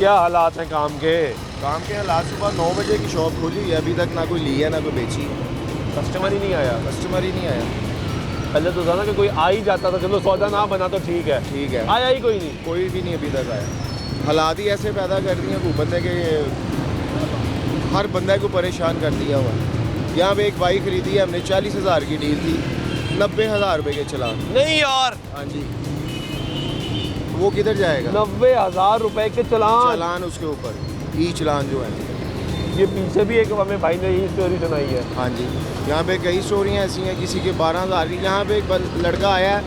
क्या हालात हैं काम के? काम के हालात, सुबह 9 बजे की शॉप खोली है, अभी तक ना कोई ली है ना कोई बेची है। कस्टमर ही नहीं आया। कस्टमर ही नहीं आया। पहले तो था ना कि कोई आ ही जाता था, चलो सौदा ना बना तो ठीक है, ठीक है, आया ही कोई नहीं। कोई भी नहीं अभी तक आया। हालात ही ऐसे पैदा कर दिए हैं बंदे के, हर बंदे को परेशान कर दिया हुआ। यहाँ पे एक बाइक खरीदी है हमने, 40,000 की डील थी, 90,000 रुपये के चलान। नहीं यार, हाँ जी, वो किधर जाएगा? 90,000 रुपए के चलान। चलान उसके ऊपर ई चलान जो है। ये पीछे भी एक हमें भाई ने यही स्टोरी सुनाई है। हाँ जी, यहाँ पे कई स्टोरियाँ ऐसी हैं, किसी के 12,000 की। यहाँ पे एक लड़का आया है,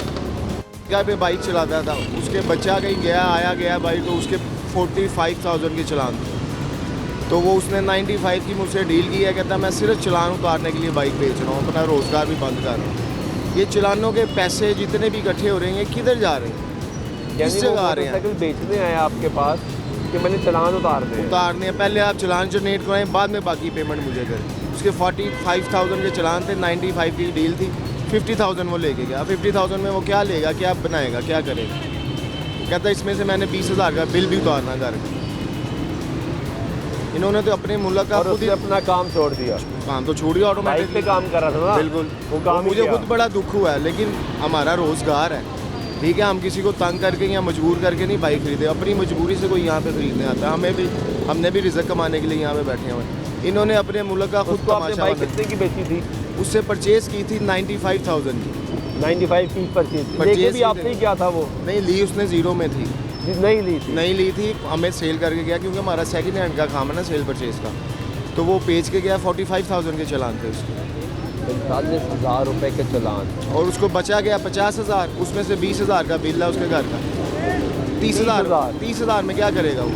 यहाँ पे बाइक चलाता था, उसके बच्चा कहीं गया आया गया बाइक, तो उसके 45,000 के चलान थे। तो वो उसने 95 की मुझसे डील की है, कहता मैं सिर्फ चलान उतारने के लिए बाइक बेच रहा हूँ, अपना रोज़गार भी बंद कर रहा हूँ। ये चलानों के पैसे जितने भी इकट्ठे हो रहे हैं, किधर जा रहे हैं? यानी वो आ रहे हैं? मोटरसाइकिल बेचने आया आपके पास कि मैंने चलान उतारने हैं। पहले आप चलान जनरेट कराएं, बाद में बाकी पेमेंट मुझे करें। उसके 45,000 के चलान थे, 95 की डील थी, 50,000 वो लेके गया। 50,000 में वो क्या लेगा, क्या बनाएगा, क्या करेगा? कहता इसमें से मैंने 20,000 का बिल भी उतारना घर का। इन्होंने तो अपने मुल्क का खुद ही अपना काम छोड़ दिया। काम तो छोड़ दिया, ऑटोमेटिक पे काम कर रहा था ना। बिल्कुल, वो काम मुझे खुद बड़ा दुख हुआ है, लेकिन हमारा रोज़गार है, ठीक है। हम किसी को तंग करके या मजबूर करके नहीं बाइक खरीदे, अपनी मजबूरी से कोई यहाँ पे खरीदने आता है। हमने भी रिज़्क कमाने के लिए यहाँ पे बैठे हुए हैं। इन्होंने अपने मुल्क का खुद तमाशा। बाइक कितने की बेची थी? उससे परचेज़ की थी 95,000 की। 95 की परचेज़ भी आपने क्या था? वो नहीं ली, उसने ज़ीरो में थी। नहीं ली थी, हमें सेल करके गया, क्योंकि हमारा सेकंड हैंड का काम है ना, सेल परचेज़ का। तो वो बेच के गया, 45,000 के चलान थे उसके, 45,000 रुपए के चलान। और उसको बचा गया 50,000, उसमें से 20,000 का बिल है उसके घर का। 30,000 में क्या करेगा वो?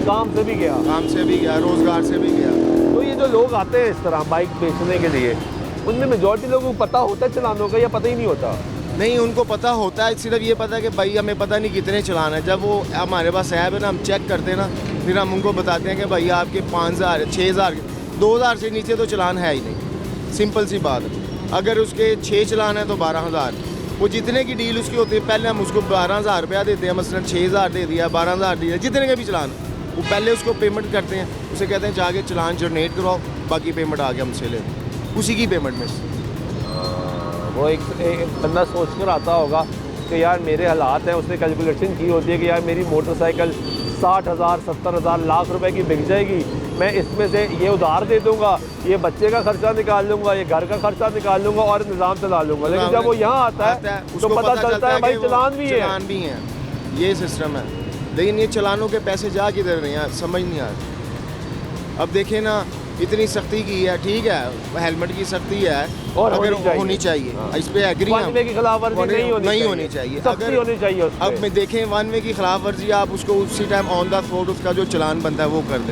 काम से भी गया, रोज़गार से भी गया। तो ये जो लोग आते हैं इस तरह बाइक बेचने के लिए, उनमें मेजॉरिटी लोगों को पता होता है चलानों का या पता ही नहीं होता? नहीं, उनको पता होता है, सिर्फ ये पता है कि भाई हमें पता नहीं कितने चलान है। जब वो हमारे पास ऐप है ना, हम चेक करते हैं ना, फिर हम उनको बताते हैं कि भाई आपके 5,000 6,000 2,000 से नीचे तो चलान है ही नहीं। सिंपल सी बात है। अगर उसके 6 चलान है तो 12,000, वो जितने की डील उसकी होती है, पहले हम उसको 12,000 रुपया देते हैं, मसलन 6,000 दे दिया, 12,000 दिया, जितने के भी चलान, वो पहले उसको पेमेंट करते हैं। उसे कहते हैं जाके चलान जनरेट करवाओ, बाकी पेमेंट आगे हमसे ले लो, उसी की पेमेंट में से। वो एक बंदा सोच कर आता होगा कि यार मेरे हालात हैं, उसने कैलकुलेशन की होती है कि यार मेरी मोटरसाइकिल 60,000 70,000 लाख रुपए की बिक जाएगी, मैं इसमें से ये उधार दे दूंगा, ये बच्चे का खर्चा निकाल लूंगा, ये घर का खर्चा निकाल लूंगा और निज़ाम चला लूंगा। लेकिन जब वो यहाँ आता है तो पता चलता है भाई चलान भी है। ये सिस्टम है। लेकिन ये चलानों के पैसे जा किधर रहे हैं, समझ नहीं आ रहा। अब देखें ना, इतनी सख्ती की है, ठीक है, हेलमेट की सख्ती है और अगर होनी चाहिए। हाँ। इस पे एग्री हैं, की खिलाफवर्जी नहीं होनी चाहिए। अगर होनी चाहिए। अब मैं देखें 1 वे की खिलाफ वर्जी, आप उसको उसी टाइम ऑन द स्पॉट उसका जो चलान बनता है वो कर दें,